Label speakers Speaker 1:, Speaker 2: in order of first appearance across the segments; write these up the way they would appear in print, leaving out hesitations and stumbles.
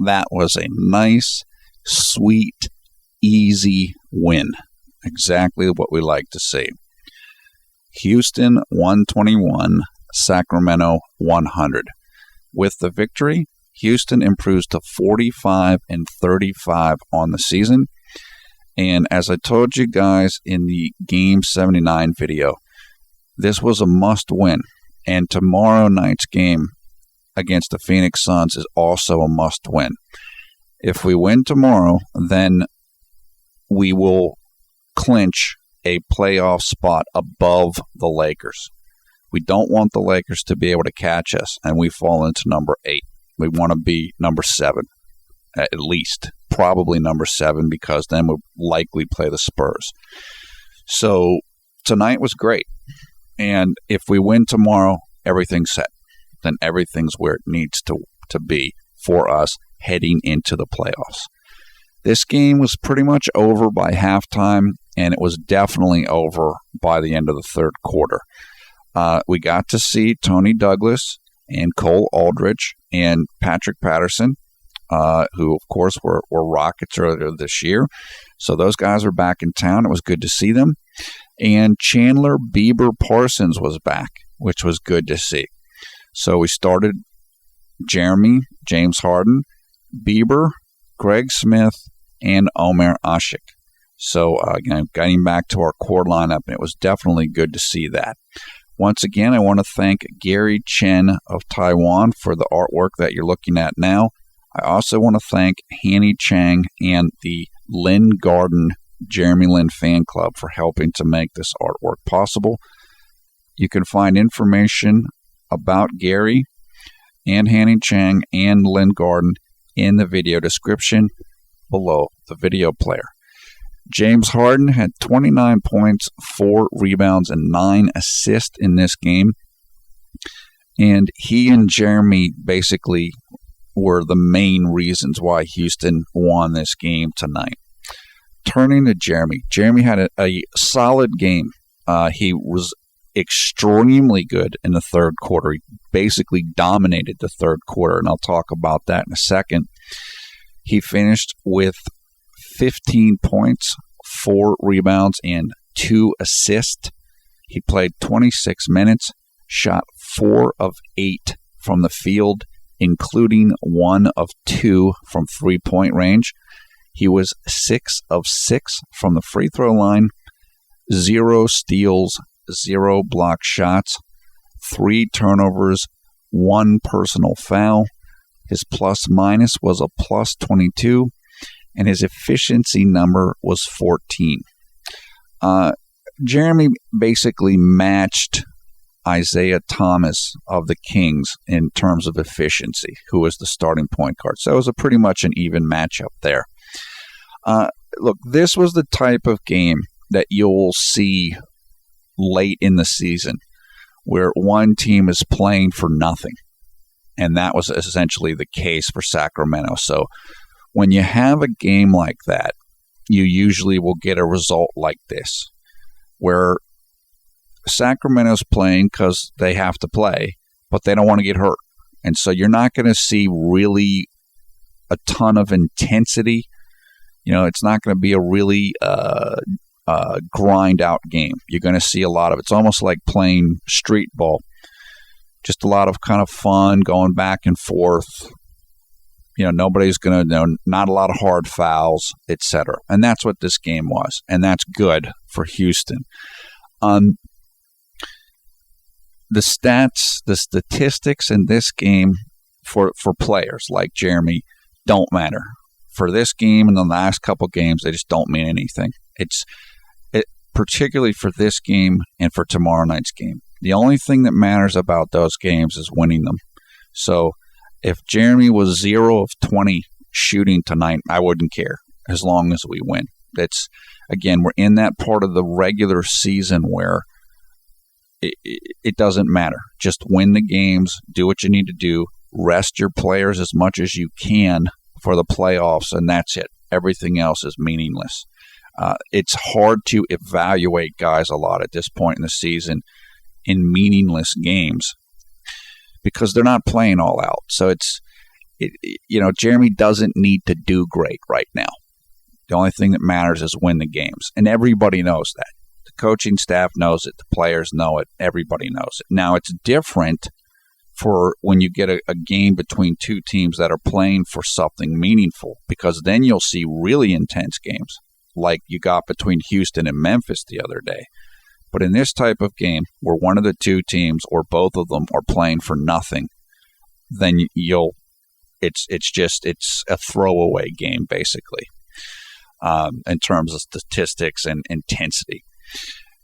Speaker 1: that was a nice, sweet, easy win. Exactly what we like to see. Houston 121, Sacramento 100. With the victory, Houston improves to 45-35 on the season. And as I told you guys in the Game 79 video, this was a must-win. And tomorrow night's game against the Phoenix Suns is also a must-win. If we win tomorrow, then we will clinch a playoff spot above the Lakers. We don't want the Lakers to be able to catch us, and we fall into number 8. We want to be number 7, at least. Probably number 7, because then we'll likely play the Spurs. So tonight was great. And if we win tomorrow, everything's set. Then everything's where it needs to be for us heading into the playoffs. This game was pretty much over by halftime, and it was definitely over by the end of the third quarter. We got to see Tony Douglas and Cole Aldrich and Patrick Patterson, who, of course, were Rockets earlier this year. So those guys are back in town. It was good to see them. And Chandler Bieber Parsons was back, which was good to see. So we started Jeremy, James Harden, Bieber, Greg Smith, and Omer Ashik. So, again, getting back to our core lineup, and it was definitely good to see that. Once again, I want to thank Gary Chen of Taiwan for the artwork that you're looking at now. I also want to thank Hanny Chang and the Lin Garden Jeremy Lin fan club for helping to make this artwork possible. You can find information about Gary and Hanny Chang and Lin Garden in the video description below the video player. James Harden had 29 points, 4 rebounds, and 9 assists in this game. And he and Jeremy basically were the main reasons why Houston won this game tonight. Turning to Jeremy. Jeremy had a solid game. He was extremely good in the third quarter. He basically dominated the third quarter, and I'll talk about that in a second. He finished with 15 points, 4 rebounds, and 2 assists. He played 26 minutes, shot 4 of 8 from the field, including 1 of 2 from three-point range. He was 6 of 6 from the free throw line, 0 steals, 0 block shots, 3 turnovers, 1 personal foul. His plus-minus was a plus 22, and his efficiency number was 14. Jeremy basically matched Isaiah Thomas of the Kings in terms of efficiency, who was the starting point guard. So it was pretty much an even matchup there. Look, this was the type of game that you'll see late in the season where one team is playing for nothing. And that was essentially the case for Sacramento. So when you have a game like that, you usually will get a result like this, where Sacramento's playing because they have to play, but they don't want to get hurt. And so you're not going to see really a ton of intensity. You know, it's not going to be a really grind-out game. You're going to see a lot of it's almost like playing street ball. Just a lot of kind of fun, going back and forth. You know, nobody's going to, not a lot of hard fouls, etc. And that's what this game was. And that's good for Houston. The stats, the statistics in this game for players like Jeremy don't matter. For this game and the last couple games, they just don't mean anything. Particularly for this game and for tomorrow night's game. The only thing that matters about those games is winning them. So if Jeremy was 0 of 20 shooting tonight, I wouldn't care as long as we win. Again, we're in that part of the regular season where it doesn't matter. Just win the games, do what you need to do, rest your players as much as you can for the playoffs, and that's it. Everything else is meaningless. It's hard to evaluate guys a lot at this point in the season in meaningless games because they're not playing all out. So Jeremy doesn't need to do great right now. The only thing that matters is win the games. And everybody knows that. The coaching staff knows it. The players know it. Everybody knows it. Now, it's different for when you get a game between two teams that are playing for something meaningful, because then you'll see really intense games like you got between Houston and Memphis the other day. But in this type of game where one of the two teams or both of them are playing for nothing, then it's a throwaway game basically. In terms of statistics and intensity.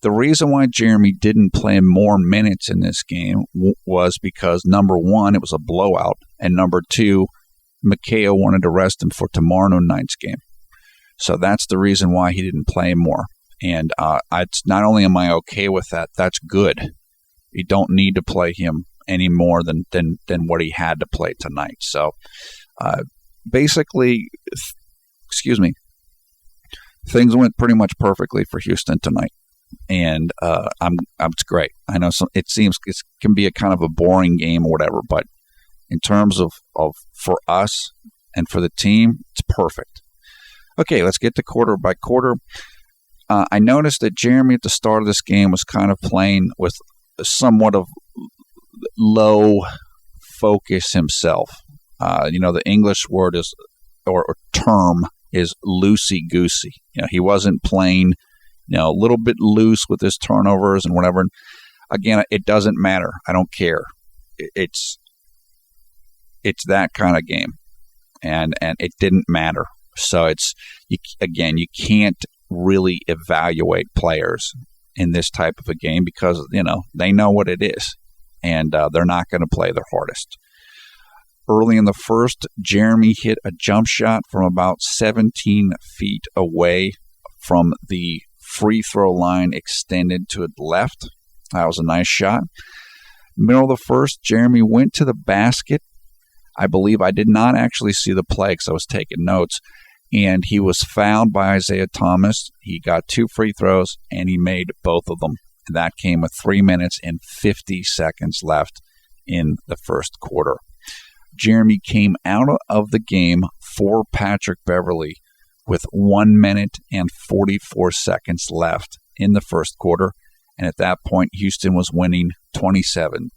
Speaker 1: The reason why Jeremy didn't play more minutes in this game was because, number one, it was a blowout, and number two, Mikhail wanted to rest him for tomorrow night's game. So that's the reason why he didn't play more. And it's not only am I okay with that, that's good. You don't need to play him any more than what he had to play tonight. So basically, things went pretty much perfectly for Houston tonight, and it's great. I know it seems it can be a kind of a boring game or whatever, but in terms of for us and for the team, it's perfect. Okay, let's get to quarter by quarter. I noticed that Jeremy at the start of this game was kind of playing with somewhat of low focus himself. The English word is or term is loosey-goosey. He wasn't playing, a little bit loose with his turnovers and whatever. And again, it doesn't matter. I don't care. It's that kind of game, and it didn't matter. So you can't really evaluate players in this type of a game because they know what it is, and they're not going to play their hardest. Early in the first, Jeremy hit a jump shot from about 17 feet away from the free throw line extended to the left. That was a nice shot. Middle of the first, Jeremy went to the basket. I believe I did not actually see the play because I was taking notes. And he was fouled by Isaiah Thomas. He got 2 free throws, and he made both of them. And that came with 3 minutes and 50 seconds left in the first quarter. Jeremy came out of the game for Patrick Beverley with 1 minute and 44 seconds left in the first quarter. And at that point, Houston was winning 27-20.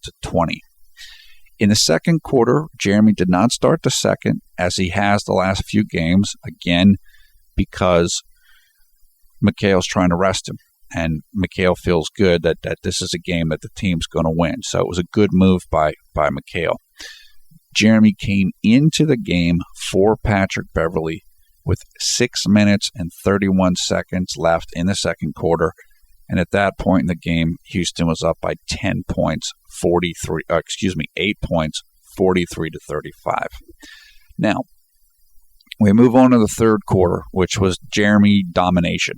Speaker 1: In the second quarter, Jeremy did not start the second as he has the last few games, again, because Mikhail's trying to rest him. And Mikhail feels good that this is a game that the team's going to win. So it was a good move by Mikhail. Jeremy came into the game for Patrick Beverley with 6 minutes and 31 seconds left in the second quarter. And at that point in the game, Houston was up by 8 points, 43-35. Now, we move on to the third quarter, which was Jeremy domination.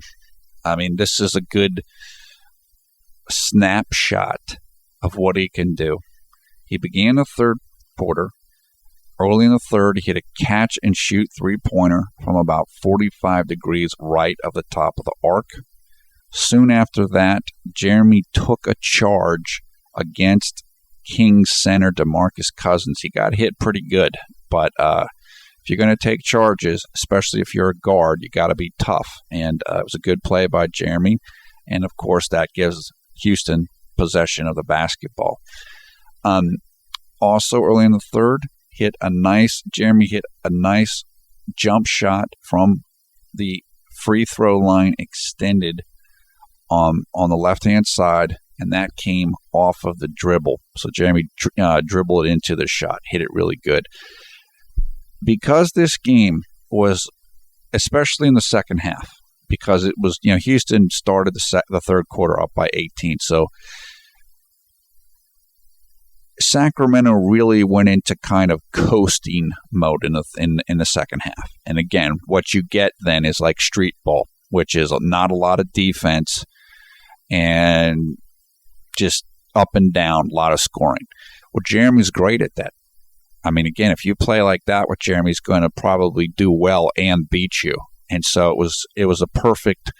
Speaker 1: I mean, this is a good snapshot of what he can do. He began the third quarter. Early in the third, he hit a catch-and-shoot three-pointer from about 45 degrees right of the top of the arc. Soon after that, Jeremy took a charge against Kings center DeMarcus Cousins. He got hit pretty good, but if you're going to take charges, especially if you're a guard, you got to be tough. And it was a good play by Jeremy, and of course that gives Houston possession of the basketball. Also, early in the third, Jeremy hit a nice jump shot from the free throw line extended on the left-hand side, and that came off of the dribble. So Jeremy dribbled it into the shot, hit it really good. Because this game was, especially in the second half, because it was, Houston started the third quarter up by 18, so Sacramento really went into kind of coasting mode in the second half. And again, what you get then is like street ball, which is not a lot of defense and just up and down, a lot of scoring. Well, Jeremy's great at that. I mean, again, if you play like that with Jeremy, he's going to probably do well and beat you. And so it was a perfect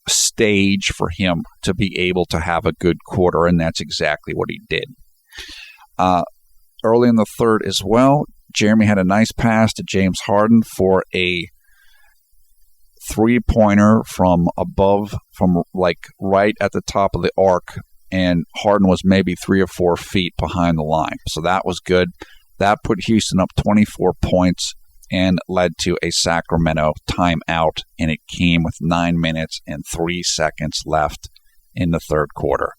Speaker 1: stage for him to be able to have a good quarter, and that's exactly what he did. Early in the third as well, Jeremy had a nice pass to James Harden for a three-pointer from above, from like right at the top of the arc, and Harden was maybe 3 or 4 feet behind the line. So that was good. That put Houston up 24 points and led to a Sacramento timeout, and it came with 9 minutes and 3 seconds left in the third quarter.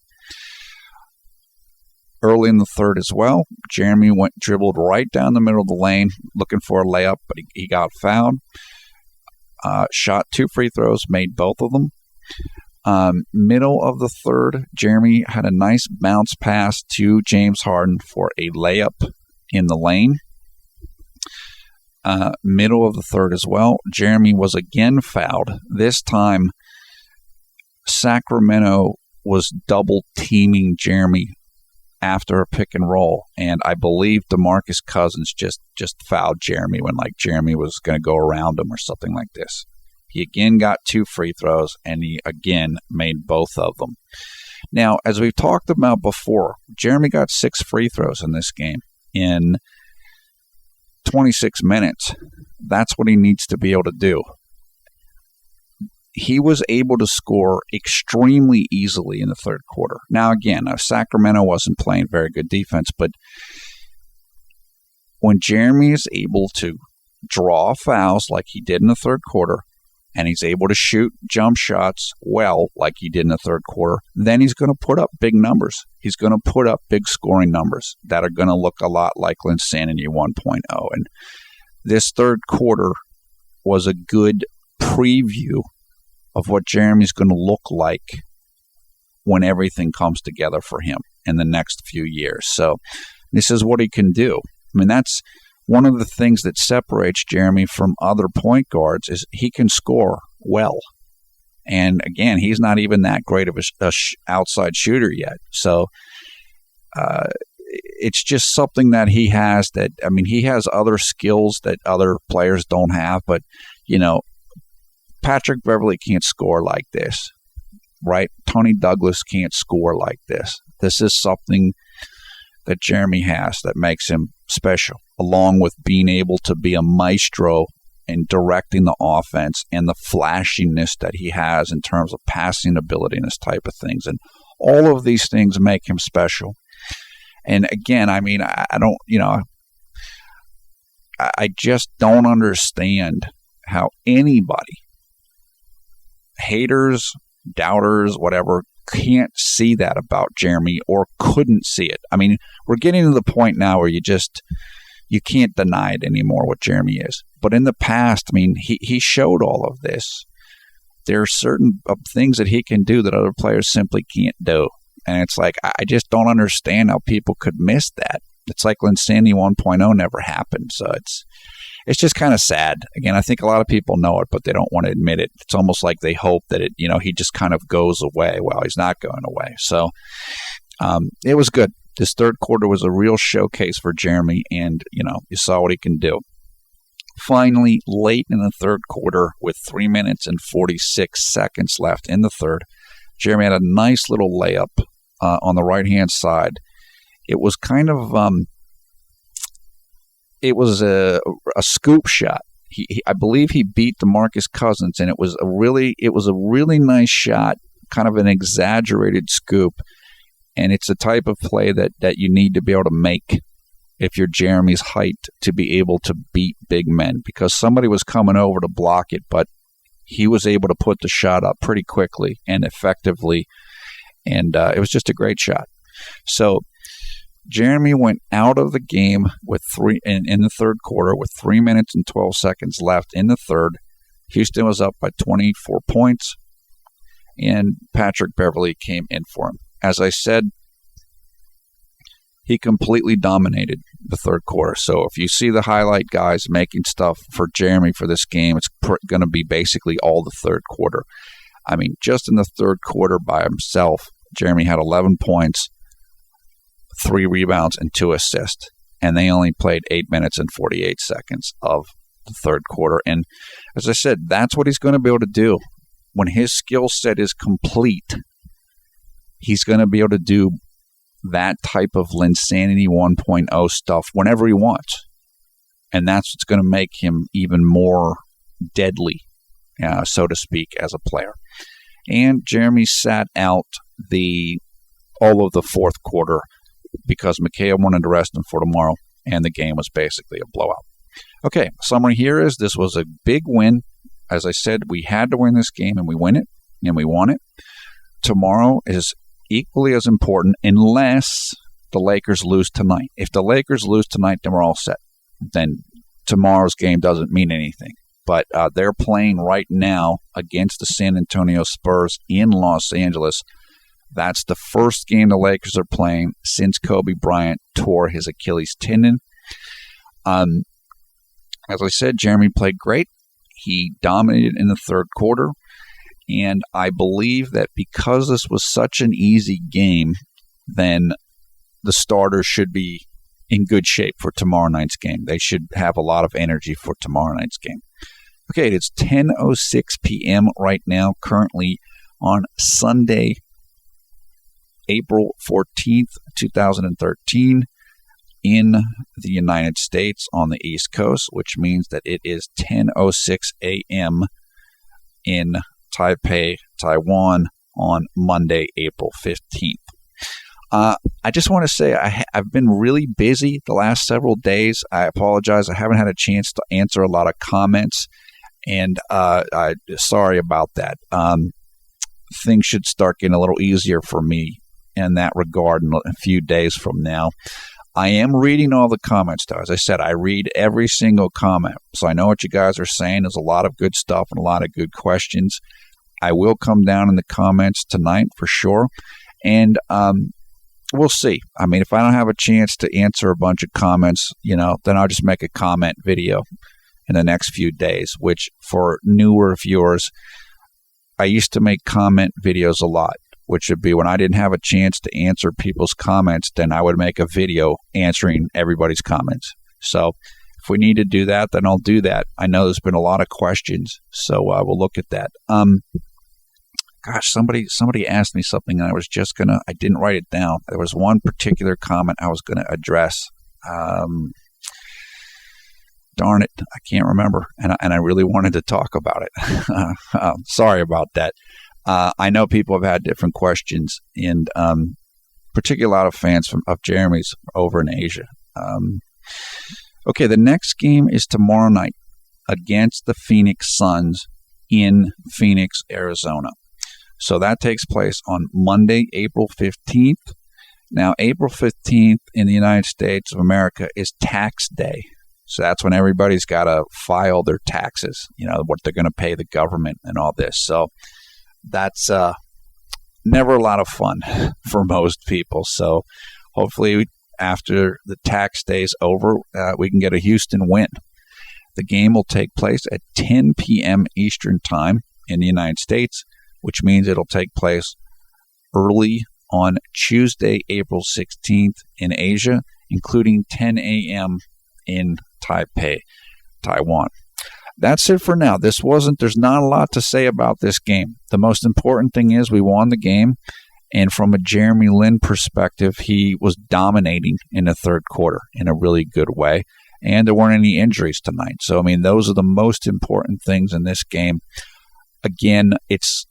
Speaker 1: Early in the third as well, Jeremy dribbled right down the middle of the lane looking for a layup, but he got fouled. Shot 2 free throws, made both of them. Middle of the third, Jeremy had a nice bounce pass to James Harden for a layup in the lane. Middle of the third as well, Jeremy was again fouled. This time, Sacramento was double teaming Jeremy after a pick and roll, and I believe DeMarcus Cousins just fouled Jeremy when like Jeremy was going to go around him or something like this. He again got 2 free throws, and he again made both of them. Now, as we've talked about before, Jeremy got 6 free throws in this game in 26 minutes. That's what he needs to be able to do. He was able to score extremely easily in the third quarter. Now, again, Sacramento wasn't playing very good defense, but when Jeremy is able to draw fouls like he did in the third quarter, and he's able to shoot jump shots well like he did in the third quarter, then he's going to put up big numbers. He's going to put up big scoring numbers that are going to look a lot like Linsanity 1.0. And this third quarter was a good preview of what Jeremy's going to look like when everything comes together for him in the next few years. So this is what he can do. I mean, that's one of the things that separates Jeremy from other point guards is he can score well. And again, he's not even that great of a outside shooter yet. So it's just something that he has that, I mean, he has other skills that other players don't have, but, you know, Patrick Beverley can't score like this, right? Tony Douglas can't score like this. This is something that Jeremy has that makes him special, along with being able to be a maestro in directing the offense and the flashiness that he has in terms of passing ability and this type of things. And all of these things make him special. And again, I mean, I don't, you know, I just don't understand how anybody, haters, doubters, whatever, can't see that about Jeremy or couldn't see it. I mean, we're getting to the point now where you can't deny it anymore what Jeremy is. But in the past, I mean, he showed all of this. There are certain things that he can do that other players simply can't do. And it's like, I just don't understand how people could miss that. It's like Linsanity 1.0 never happened. So it's just kind of sad. Again, I think a lot of people know it, but they don't want to admit it. It's almost like they hope that it, you know, he just kind of goes away. Well, he's not going away. So it was good. This third quarter was a real showcase for Jeremy, and, you know, you saw what he can do. Finally, late in the third quarter, with 3 minutes and 46 seconds left in the third, Jeremy had a nice little layup on the right-hand side. It was kind of it was a scoop shot. I believe he beat DeMarcus Cousins, and it was a really nice shot, kind of an exaggerated scoop. And it's the type of play that you need to be able to make if you're Jeremy's height to be able to beat big men, because somebody was coming over to block it, but he was able to put the shot up pretty quickly and effectively, and it was just a great shot. So Jeremy went out of the game with in the third quarter with 3 minutes and 12 seconds left in the third. Houston was up by 24 points, and Patrick Beverley came in for him. As I said, he completely dominated the third quarter. So if you see the highlight guys making stuff for Jeremy for this game, it's going to be basically all the third quarter. I mean, just in the third quarter by himself, Jeremy had 11 points, 3 rebounds, and 2 assists. And they only played 8 minutes and 48 seconds of the third quarter. And as I said, that's what he's going to be able to do. When his skill set is complete, he's going to be able to do that type of Linsanity 1.0 stuff whenever he wants. And that's what's going to make him even more deadly, so to speak, as a player. And Jeremy sat out all of the fourth quarter because Mikhail wanted to rest him for tomorrow, and the game was basically a blowout. Okay, summary here is this was a big win. As I said, we had to win this game, and we win it, and we won it. Tomorrow is equally as important unless the Lakers lose tonight. If the Lakers lose tonight, then we're all set. Then tomorrow's game doesn't mean anything. But they're playing right now against the San Antonio Spurs in Los Angeles. That's the first game the Lakers are playing since Kobe Bryant tore his Achilles tendon. As I said, Jeremy played great. He dominated in the third quarter. And I believe that because this was such an easy game, then the starters should be in good shape for tomorrow night's game. They should have a lot of energy for tomorrow night's game. Okay, it's 10:06 p.m. right now, currently on Sunday, April 14th, 2013, in the United States on the East Coast, which means that it is 10:06 a.m. in Taipei, Taiwan, on Monday, April 15th. I just want to say I've been really busy the last several days. I apologize. I haven't had a chance to answer a lot of comments, and sorry about that. Things should start getting a little easier for me in that regard in a few days from now. I am reading all the comments, though. As I said, I read every single comment, so I know what you guys are saying. There's a lot of good stuff and a lot of good questions. I will come down in the comments tonight for sure, and we'll see. I mean, if I don't have a chance to answer a bunch of comments, then I'll just make a comment video in the next few days, which for newer viewers, I used to make comment videos a lot, which would be when I didn't have a chance to answer people's comments, then I would make a video answering everybody's comments. So if we need to do that, then I'll do that. I know there's been a lot of questions, so we'll look at that. Gosh, somebody asked me something, and I didn't write it down. There was one particular comment I was going to address. Darn it, I can't remember, and I really wanted to talk about it. Sorry about that. I know people have had different questions, and particularly a lot of fans of Jeremy's over in Asia. Okay, the next game is tomorrow night against the Phoenix Suns in Phoenix, Arizona. So that takes place on Monday, April 15th. Now, April 15th in the United States of America is tax day. So that's when everybody's got to file their taxes, what they're going to pay the government and all this. So that's never a lot of fun for most people. So hopefully after the tax day's over, we can get a Houston win. The game will take place at 10 p.m. Eastern Time in the United States, which means it'll take place early on Tuesday, April 16th in Asia, including 10 a.m. in Taipei, Taiwan. That's it for now. There's not a lot to say about this game. The most important thing is we won the game, and from a JLin perspective, he was dominating in the third quarter in a really good way, and there weren't any injuries tonight. So, those are the most important things in this game. Again, it's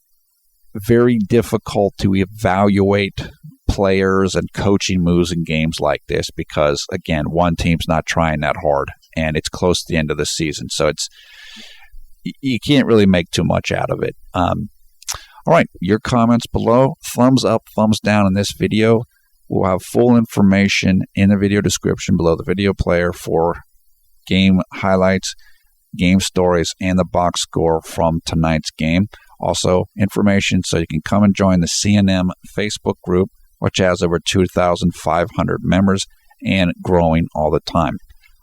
Speaker 1: very difficult to evaluate players and coaching moves in games like this because, again, one team's not trying that hard, and it's close to the end of the season. So you can't really make too much out of it. All right, your comments below. Thumbs up, thumbs down in this video. We'll have full information in the video description below the video player for game highlights, game stories, and the box score from tonight's game. Also, information so you can come and join the CNM Facebook group, which has over 2,500 members and growing all the time.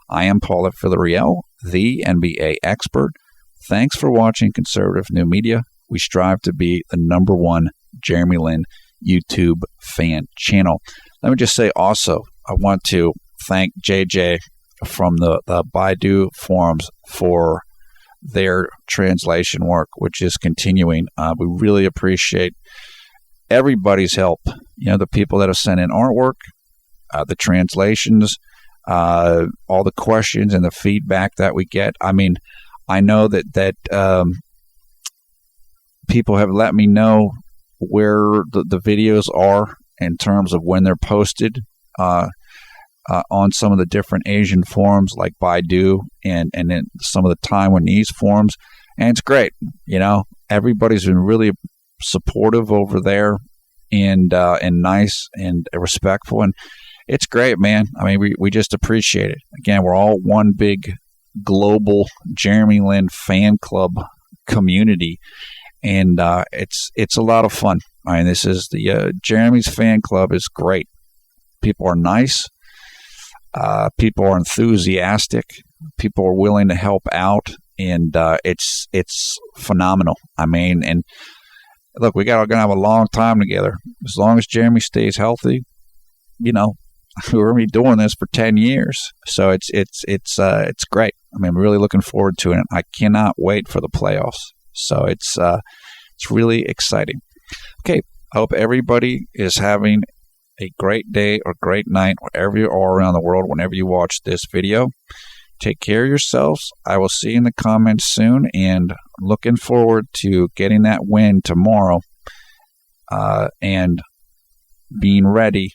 Speaker 1: I am Paul at Villarreal, the NBA expert. Thanks for watching Conservative New Media. We strive to be the #1 JLin YouTube fan channel. Let me just say also, I want to thank JJ from the Baidu forums for their translation work, which is continuing. We really appreciate everybody's help. The people that have sent in artwork, the translations, all the questions and the feedback that we get. I mean, I know that people have let me know where the videos are in terms of when they're posted on some of the different Asian forums like Baidu and then some of the Taiwanese forums. And it's great. Everybody's been really supportive over there and nice and respectful. And it's great, man. I mean, we just appreciate it. Again, we're all one big global JLin fan club community. And it's a lot of fun. I mean, this is the Jeremy's fan club is great. People are nice. People are enthusiastic. People are willing to help out, and it's phenomenal. I mean, and look, we're gonna have a long time together. As long as Jeremy stays healthy, we're gonna be doing this for 10 years. So it's great. I mean, I'm really looking forward to it. I cannot wait for the playoffs. So it's really exciting. Okay, I hope everybody is having a great day or great night wherever you are around the world, whenever you watch this video. Take care of yourselves. I will see you in the comments soon, and I'm looking forward to getting that win tomorrow and being ready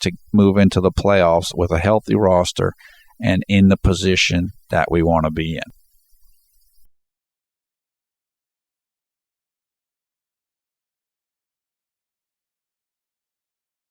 Speaker 1: to move into the playoffs with a healthy roster and in the position that we want to be in.